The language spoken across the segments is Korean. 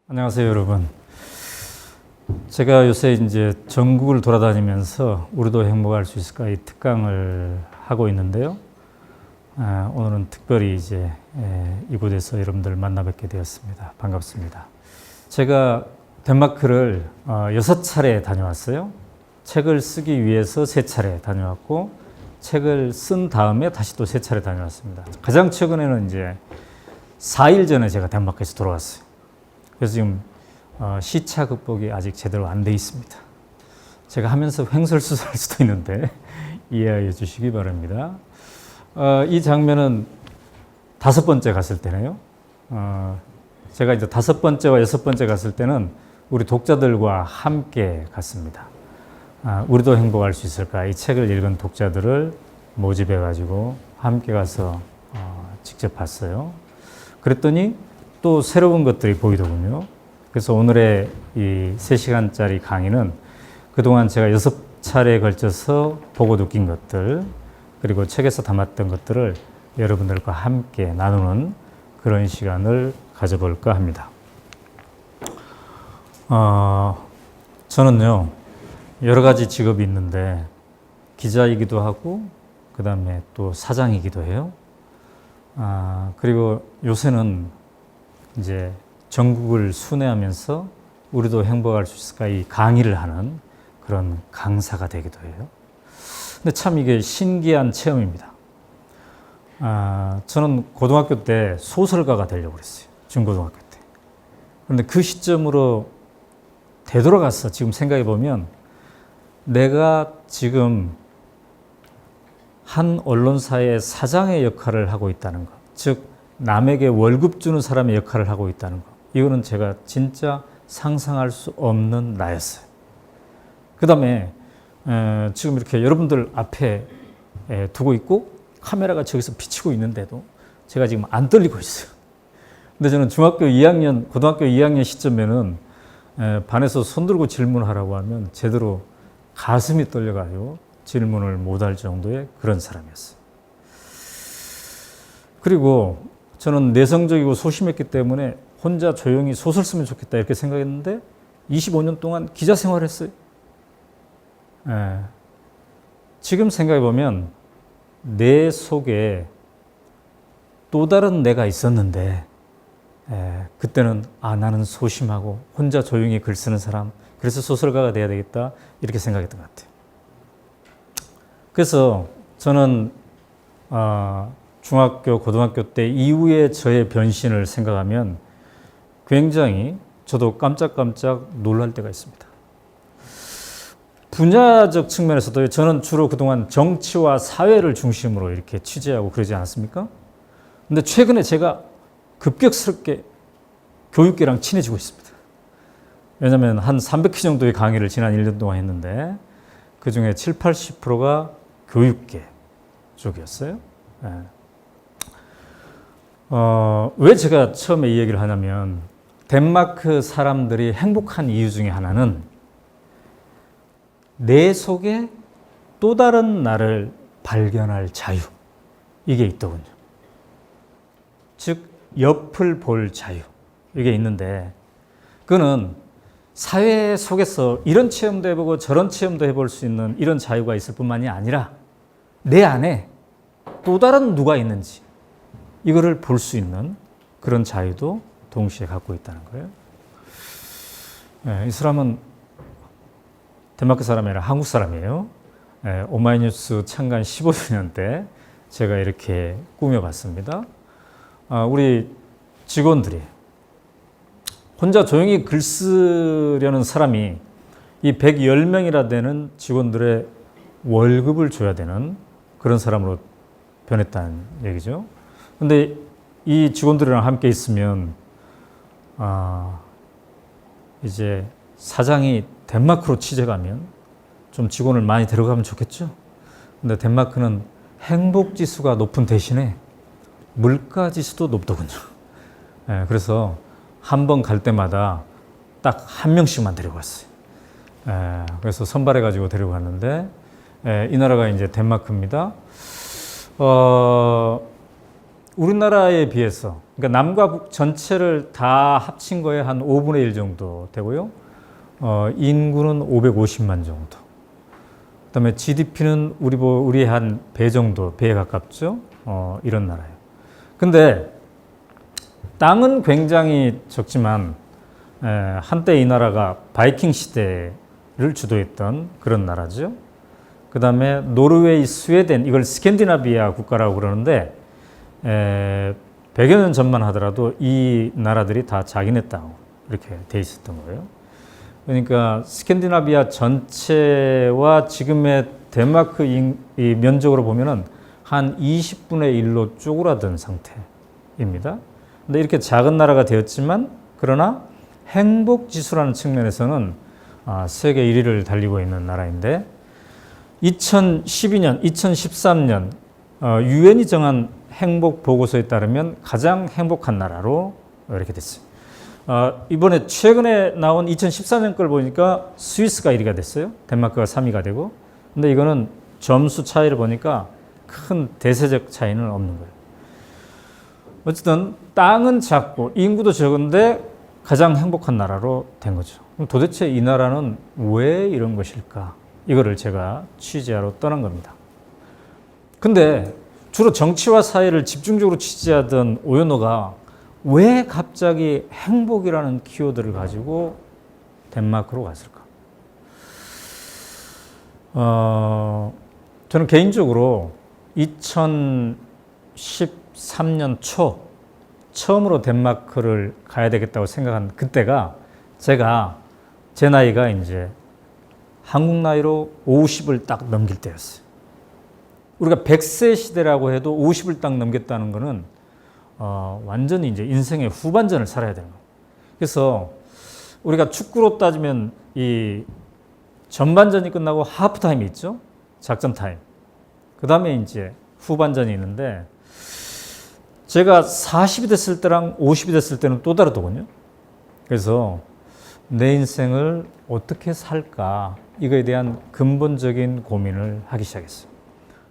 안녕하세요, 여러분. 제가 요새 이제 전국을 돌아다니면서 우리도 행복할 수 있을까 이 특강을 하고 있는데요. 오늘은 특별히 이제 이곳에서 여러분들 만나 뵙게 되었습니다. 반갑습니다. 제가 덴마크를 6차례 다녀왔어요. 책을 쓰기 위해서 3차례 다녀왔고, 책을 쓴 다음에 다시 또 3차례 다녀왔습니다. 가장 최근에는 이제 4일 전에 제가 덴마크에서 돌아왔어요. 그래서 지금 시차 극복이 아직 제대로 안 돼 있습니다. 제가 하면서 횡설수설할 수도 있는데 이해해 주시기 바랍니다. 이 장면은 5번째 갔을 때네요. 제가 이제 5번째와 6번째 갔을 때는 우리 독자들과 함께 갔습니다. 우리도 행복할 수 있을까? 이 책을 읽은 독자들을 모집해 가지고 함께 가서 직접 봤어요. 그랬더니 또 새로운 것들이 보이더군요. 그래서 오늘의 이 3시간짜리 강의는 그동안 제가 6차례에 걸쳐서 보고 느낀 것들, 그리고 책에서 담았던 것들을 여러분들과 함께 나누는 그런 시간을 가져볼까 합니다. 저는요, 여러 가지 직업이 있는데 기자이기도 하고 그 다음에 또 사장이기도 해요. 그리고 요새는 이제 전국을 순회하면서 우리도 행복할 수 있을까 이 강의를 하는 그런 강사가 되기도 해요. 근데 참 이게 신기한 체험입니다. 저는 고등학교 때 소설가가 되려고 그랬어요. 중고등학교 때. 그런데 그 시점으로 되돌아가서 지금 생각해 보면 내가 지금 한 언론사의 사장의 역할을 하고 있다는 것, 즉 남에게 월급 주는 사람의 역할을 하고 있다는 것, 이거는 제가 진짜 상상할 수 없는 나였어요. 그 다음에 지금 이렇게 여러분들 앞에 두고 있고 카메라가 저기서 비치고 있는데도 제가 지금 안 떨리고 있어요. 근데 저는 고등학교 2학년 시점에는 반에서 손 들고 질문하라고 하면 제대로 가슴이 떨려가지고 질문을 못할 정도의 그런 사람이었어요. 그리고 저는 내성적이고 소심했기 때문에 혼자 조용히 소설 쓰면 좋겠다 이렇게 생각했는데 25년 동안 기자 생활을 했어요. 지금 생각해 보면 내 속에 또 다른 내가 있었는데 그때는 나는 소심하고 혼자 조용히 글 쓰는 사람, 그래서 소설가가 돼야 되겠다 이렇게 생각했던 것 같아요. 그래서 저는 중학교, 고등학교 때 이후에 저의 변신을 생각하면 굉장히 저도 깜짝깜짝 놀랄 때가 있습니다. 분야적 측면에서도 저는 주로 그동안 정치와 사회를 중심으로 이렇게 취재하고 그러지 않았습니까? 근데 최근에 제가 급격스럽게 교육계랑 친해지고 있습니다. 왜냐하면 한 300회 정도의 강의를 지난 1년 동안 했는데 그 중에 7, 80%가 교육계 쪽이었어요. 왜 제가 처음에 이 얘기를 하냐면 덴마크 사람들이 행복한 이유 중에 하나는 내 속에 또 다른 나를 발견할 자유, 이게 있더군요. 즉 옆을 볼 자유, 이게 있는데 그거는 사회 속에서 이런 체험도 해보고 저런 체험도 해볼 수 있는 이런 자유가 있을 뿐만이 아니라 내 안에 또 다른 누가 있는지 이거를 볼 수 있는 그런 자유도 동시에 갖고 있다는 거예요. 이 사람은 덴마크 사람이 아니라 한국 사람이에요. 오마이뉴스 창간 15주년 때 제가 이렇게 꾸며봤습니다. 우리 직원들이 혼자 조용히 글 쓰려는 사람이 이 110명이나 되는 직원들의 월급을 줘야 되는 그런 사람으로 변했다는 얘기죠. 근데 이 직원들이랑 함께 있으면 이제 사장이 덴마크로 취재 가면 좀 직원을 많이 데려가면 좋겠죠. 근데 덴마크는 행복 지수가 높은 대신에 물가 지수도 높더군요. 그래서 한 번 갈 때마다 딱 한 명씩만 데려갔어요. 그래서 선발해 가지고 데려갔는데 이 나라가 이제 덴마크입니다. 우리나라에 비해서, 그러니까 남과 북 전체를 다 합친 거에 한 5분의 1 정도 되고요. 인구는 550만 정도. 그다음에 GDP는 우리의 한 배 정도, 배에 가깝죠. 이런 나라예요. 근데 땅은 굉장히 적지만 한때 이 나라가 바이킹 시대를 주도했던 그런 나라죠. 그 다음에 노르웨이, 스웨덴, 이걸 스캔디나비아 국가라고 그러는데 100여 년 전만 하더라도 이 나라들이 다 자기네 땅 이렇게 돼 있었던 거예요. 그러니까 스캔디나비아 전체와 지금의 덴마크 이 면적으로 보면은 한 20분의 1로 쪼그라든 상태입니다. 근데 이렇게 작은 나라가 되었지만 그러나 행복 지수라는 측면에서는 세계 1위를 달리고 있는 나라인데 2012년, 2013년 유엔이 정한 행복 보고서에 따르면 가장 행복한 나라로 이렇게 됐어요. 이번에 최근에 나온 2014년 걸 보니까 스위스가 1위가 됐어요. 덴마크가 3위가 되고. 근데 이거는 점수 차이를 보니까 큰 대세적 차이는 없는 거예요. 어쨌든 땅은 작고 인구도 적은데 가장 행복한 나라로 된 거죠. 그럼 도대체 이 나라는 왜 이런 것일까? 이거를 제가 취재하러 떠난 겁니다. 근데 주로 정치와 사회를 집중적으로 취재하던 오연호가 왜 갑자기 행복이라는 키워드를 가지고 덴마크로 갔을까? 저는 개인적으로 2013년 초 처음으로 덴마크를 가야 되겠다고 생각한 그때가 제 나이가 이제 한국 나이로 50을 딱 넘길 때였어요. 우리가 100세 시대라고 해도 50을 딱 넘겼다는 거는 완전히 이제 인생의 후반전을 살아야 되는 거예요. 그래서 우리가 축구로 따지면 이 전반전이 끝나고 하프타임이 있죠. 작전 타임. 그 다음에 이제 후반전이 있는데 제가 40이 됐을 때랑 50이 됐을 때는 또 다르더군요. 그래서 내 인생을 어떻게 살까 이거에 대한 근본적인 고민을 하기 시작했어요.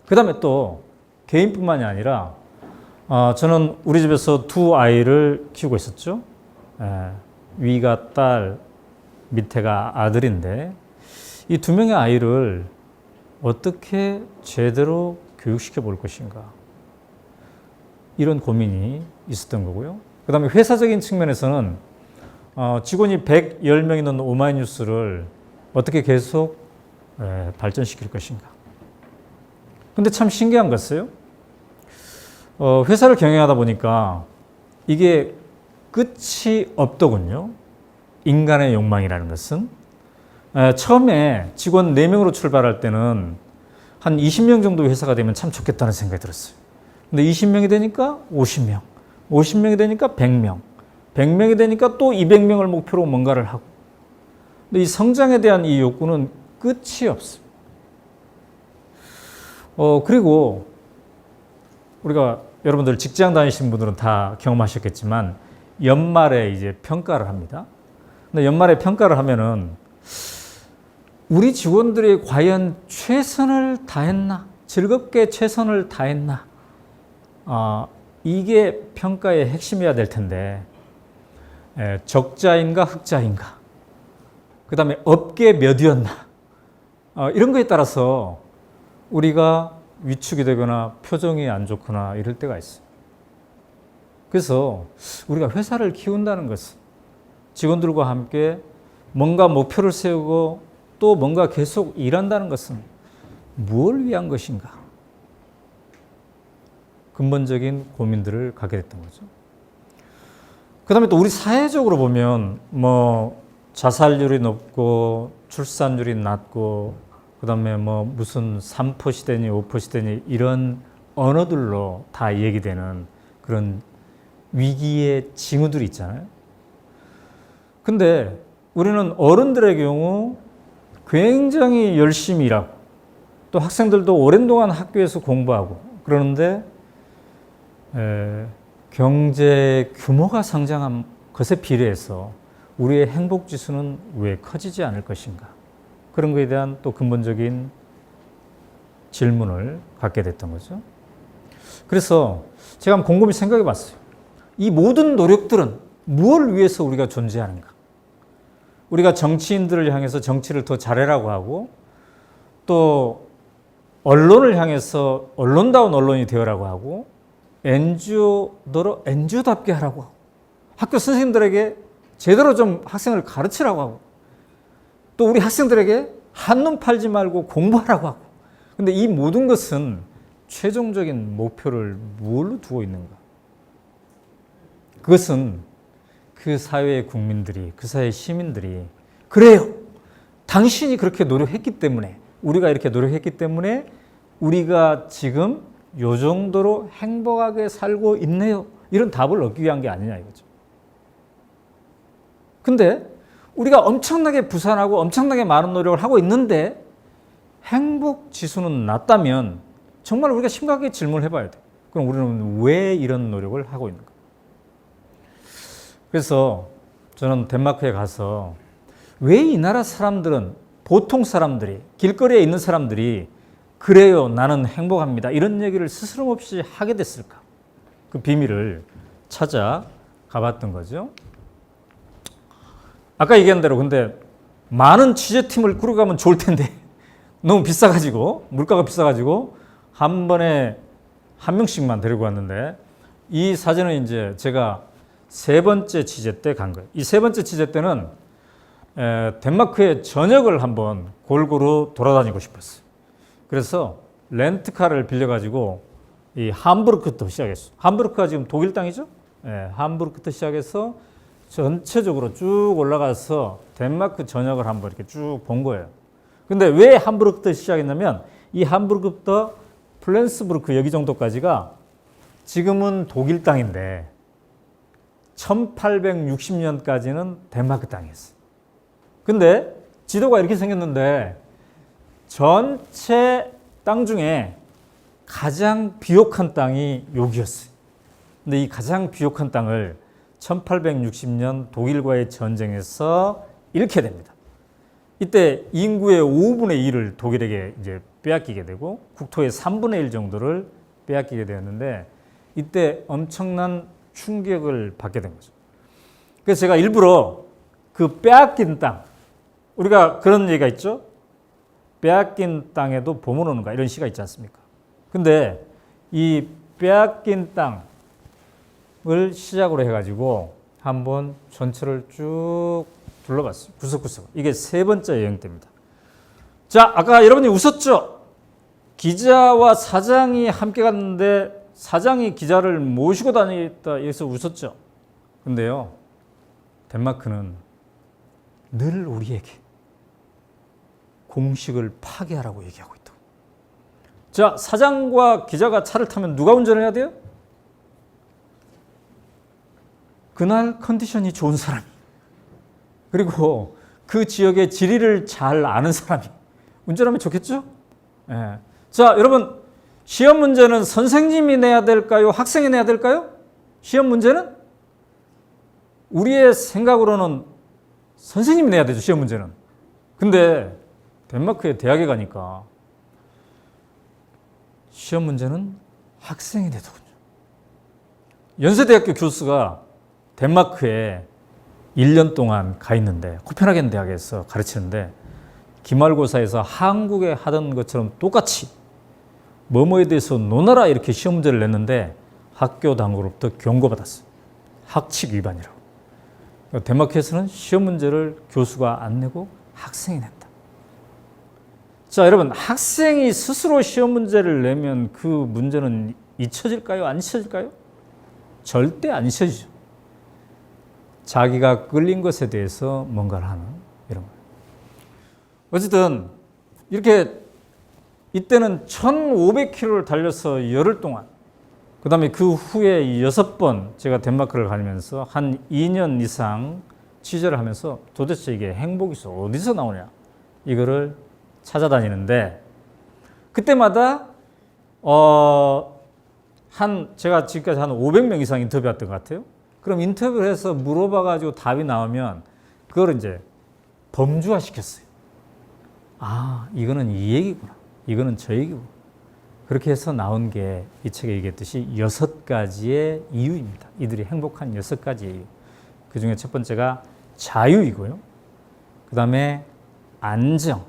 그 다음에 또 개인뿐만이 아니라 저는 우리 집에서 두 아이를 키우고 있었죠. 위가 딸, 밑에가 아들인데 이 두 명의 아이를 어떻게 제대로 교육시켜 볼 것인가 이런 고민이 있었던 거고요. 그 다음에 회사적인 측면에서는 직원이 110명이 넘는 오마이뉴스를 어떻게 계속 발전시킬 것인가. 근데 참 신기한 것이요. 회사를 경영하다 보니까 이게 끝이 없더군요. 인간의 욕망이라는 것은. 처음에 직원 4명으로 출발할 때는 한 20명 정도 회사가 되면 참 좋겠다는 생각이 들었어요. 근데 20명이 되니까 50명, 50명이 되니까 100명, 100명이 되니까 또 200명을 목표로 뭔가를 하고. 근데 이 성장에 대한 이 욕구는 끝이 없어요. 그리고 우리가 여러분들 직장 다니시는 분들은 다 경험하셨겠지만 연말에 이제 평가를 합니다. 근데 연말에 평가를 하면은 우리 직원들이 과연 최선을 다했나? 즐겁게 최선을 다했나? 이게 평가의 핵심이어야 될 텐데 적자인가 흑자인가? 그 다음에 업계 몇이었나? 이런 거에 따라서 우리가 위축이 되거나 표정이 안 좋거나 이럴 때가 있어요. 그래서 우리가 회사를 키운다는 것은 직원들과 함께 뭔가 목표를 세우고 또 뭔가 계속 일한다는 것은 무엇을 위한 것인가? 근본적인 고민들을 갖게 됐던 거죠. 그 다음에 또 우리 사회적으로 보면 뭐 자살률이 높고 출산율이 낮고 그 다음에 뭐 무슨 3% 시대니 5% 시대니 이런 언어들로 다 얘기되는 그런 위기의 징후들이 있잖아요. 근데 우리는 어른들의 경우 굉장히 열심히 일하고 또 학생들도 오랜 동안 학교에서 공부하고 그러는데 경제 규모가 성장한 것에 비례해서 우리의 행복 지수는 왜 커지지 않을 것인가? 그런 것에 대한 또 근본적인 질문을 갖게 됐던 거죠. 그래서 제가 한번 곰곰이 생각해 봤어요. 이 모든 노력들은 무엇을 위해서 우리가 존재하는가? 우리가 정치인들을 향해서 정치를 더 잘해라고 하고, 또 언론을 향해서 언론다운 언론이 되어라고 하고, NGO더러 NGO답게 하라고 하고, 학교 선생님들에게 제대로 좀 학생을 가르치라고 하고, 또 우리 학생들에게 한눈 팔지 말고 공부하라고 하고. 근데 이 모든 것은 최종적인 목표를 무엇로 두고 있는가? 그것은 그 사회의 국민들이, 그 사회의 시민들이, 그래요, 당신이 그렇게 노력했기 때문에, 우리가 이렇게 노력했기 때문에 우리가 지금 요 정도로 행복하게 살고 있네요, 이런 답을 얻기 위한 게 아니냐 이거죠. 근데 우리가 엄청나게 부산하고 엄청나게 많은 노력을 하고 있는데 행복 지수는 낮다면 정말 우리가 심각하게 질문을 해봐야 돼. 그럼 우리는 왜 이런 노력을 하고 있는가? 그래서 저는 덴마크에 가서 왜 이 나라 사람들은, 보통 사람들이, 길거리에 있는 사람들이 그래요, 나는 행복합니다, 이런 얘기를 스스럼없이 하게 됐을까? 그 비밀을 찾아 가봤던 거죠. 아까 얘기한 대로 근데 많은 취재팀을 꾸려가면 좋을 텐데 너무 비싸가지고, 물가가 비싸가지고 한 번에 한 명씩만 데리고 왔는데, 이 사진은 이제 제가 세 번째 취재 때 간 거예요. 이 세 번째 취재 때는 덴마크의 전역을 한번 골고루 돌아다니고 싶었어요. 그래서 렌트카를 빌려가지고 이 함부르크부터 시작했어요. 함부르크가 지금 독일 땅이죠? 함부르크부터 시작해서 전체적으로 쭉 올라가서 덴마크 전역을 한번 이렇게 쭉 본 거예요. 근데 왜 함부르크부터 시작했냐면, 이 함부르크부터 플렌스부르크 여기 정도까지가 지금은 독일 땅인데 1860년까지는 덴마크 땅이었어요. 근데 지도가 이렇게 생겼는데 전체 땅 중에 가장 비옥한 땅이 여기였어요. 근데 이 가장 비옥한 땅을 1860년 독일과의 전쟁에서 잃게 됩니다. 이때 인구의 5분의 1을 독일에게 이제 빼앗기게 되고 국토의 3분의 1 정도를 빼앗기게 되었는데, 이때 엄청난 충격을 받게 된 거죠. 그래서 제가 일부러 그 빼앗긴 땅, 우리가 그런 얘기가 있죠. 빼앗긴 땅에도 봄은 오는가, 이런 시가 있지 않습니까? 근데 이 빼앗긴 땅을 시작으로 해가지고 한번 전체를 쭉 둘러봤어요. 구석구석. 이게 세 번째 여행 때입니다. 자, 아까 여러분이 웃었죠? 기자와 사장이 함께 갔는데 사장이 기자를 모시고 다니겠다 해서 웃었죠? 근데요, 덴마크는 늘 우리에게 공식을 파괴하라고 얘기하고 있다고. 자, 사장과 기자가 차를 타면 누가 운전을 해야 돼요? 그날 컨디션이 좋은 사람이, 그리고 그 지역의 지리를 잘 아는 사람이 운전하면 좋겠죠? 네. 자, 여러분, 시험 문제는 선생님이 내야 될까요? 학생이 내야 될까요? 시험 문제는? 우리의 생각으로는 선생님이 내야 되죠, 시험 문제는. 근데 덴마크의 대학에 가니까 시험 문제는 학생이 내더군요. 연세대학교 교수가 덴마크에 1년 동안 가 있는데, 코펜하겐 대학에서 가르치는데, 기말고사에서 한국에 하던 것처럼 똑같이 뭐뭐에 대해서 논하라 이렇게 시험 문제를 냈는데 학교 당국으로부터 경고받았어요. 학칙 위반이라고. 덴마크에서는 시험 문제를 교수가 안 내고 학생이 낸다. 자, 여러분, 학생이 스스로 시험 문제를 내면 그 문제는 잊혀질까요? 안 잊혀질까요? 절대 안 잊혀지죠. 자기가 끌린 것에 대해서 뭔가를 하는 이런 거예요. 어쨌든 이렇게 이때는 1500km를 달려서 열흘 동안, 그 다음에 그 후에 6번 제가 덴마크를 가면서 한 2년 이상 취재를 하면서 도대체 이게 행복이 어디서 나오냐, 이거를 찾아다니는데, 그때마다 제가 지금까지 한 500명 이상 인터뷰했던 것 같아요. 그럼 인터뷰를 해서 물어봐가지고 답이 나오면 그걸 이제 범주화 시켰어요. 아, 이거는 이 얘기구나, 이거는 저 얘기구나. 그렇게 해서 나온 게 이 책에 얘기했듯이 6가지의 이유입니다. 이들이 행복한 6가지의 이유. 그 중에 첫 번째가 자유이고요. 그 다음에 안정,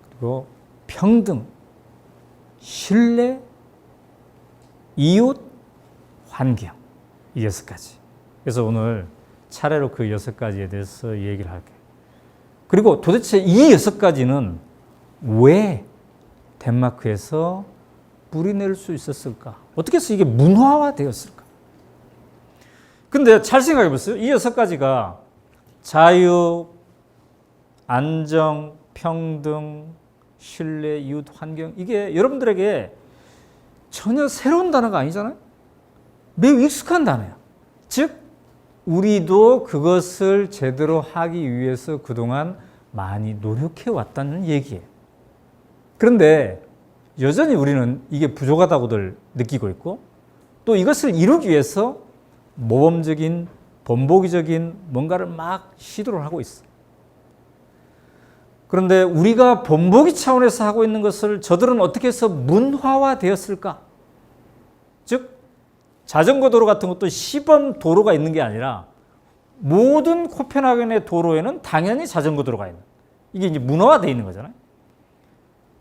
그리고 평등, 신뢰, 이웃, 환경. 이 6가지. 그래서 오늘 차례로 그 6가지에 대해서 얘기를 할게요. 그리고 도대체 이 6가지는 왜 덴마크에서 뿌리낼 수 있었을까? 어떻게 해서 이게 문화화되었을까? 근데 잘 생각해 보세요. 이 6가지가 자유, 안정, 평등, 신뢰, 이웃, 환경, 이게 여러분들에게 전혀 새로운 단어가 아니잖아요. 매우 익숙한 단어야. 즉 우리도 그것을 제대로 하기 위해서 그동안 많이 노력해 왔다는 얘기예요. 그런데 여전히 우리는 이게 부족하다고들 느끼고 있고, 또 이것을 이루기 위해서 모범적인 본보기적인 뭔가를 막 시도를 하고 있어. 그런데 우리가 본보기 차원에서 하고 있는 것을 저들은 어떻게 해서 문화화 되었을까? 즉 자전거 도로 같은 것도 시범 도로가 있는 게 아니라 모든 코펜하겐의 도로에는 당연히 자전거 도로가 있는, 이게 이제 문화화되어 있는 거잖아요.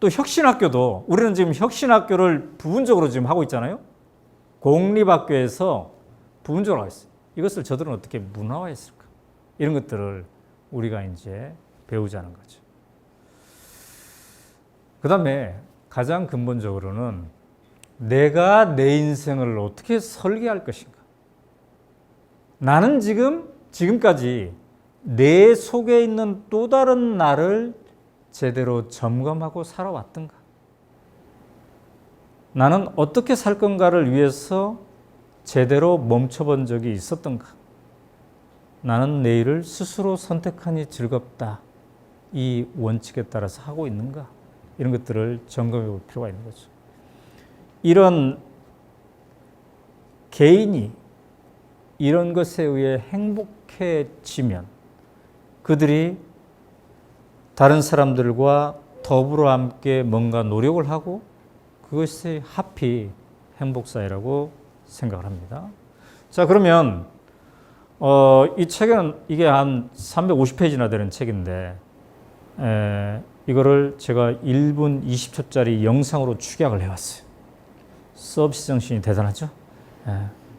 또 혁신학교도 우리는 지금 혁신학교를 부분적으로 지금 하고 있잖아요. 공립학교에서 부분적으로 하고 있어요. 이것을 저들은 어떻게 문화화했을까? 이런 것들을 우리가 이제 배우자는 거죠. 그 다음에 가장 근본적으로는 내가 내 인생을 어떻게 설계할 것인가? 나는 지금까지 내 속에 있는 또 다른 나를 제대로 점검하고 살아왔던가? 나는 어떻게 살 건가를 위해서 제대로 멈춰본 적이 있었던가? 나는 내일을 스스로 선택하니 즐겁다. 이 원칙에 따라서 하고 있는가? 이런 것들을 점검해 볼 필요가 있는 거죠. 이런 개인이 이런 것에 의해 행복해지면 그들이 다른 사람들과 더불어 함께 뭔가 노력을 하고 그것이 하피 행복사회라고 생각을 합니다. 자, 그러면 이 책은 이게 한 350페이지나 되는 책인데 이거를 제가 1분 20초짜리 영상으로 축약을 해왔어요. 서비스 정신이 대단하죠?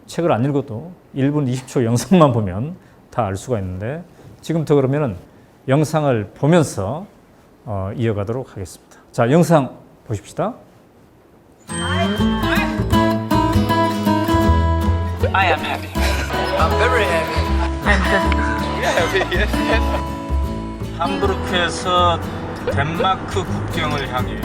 책을 안 읽어도 1분 20초 영상만 보면 다 알 수가 있는데 지금부터 그러면은 영상을 보면서 이어가도록 하겠습니다. 자, 영상 보십시다. I am happy. I'm very happy. happy, yes, yes. 함부르크에서 덴마크 국경을 향해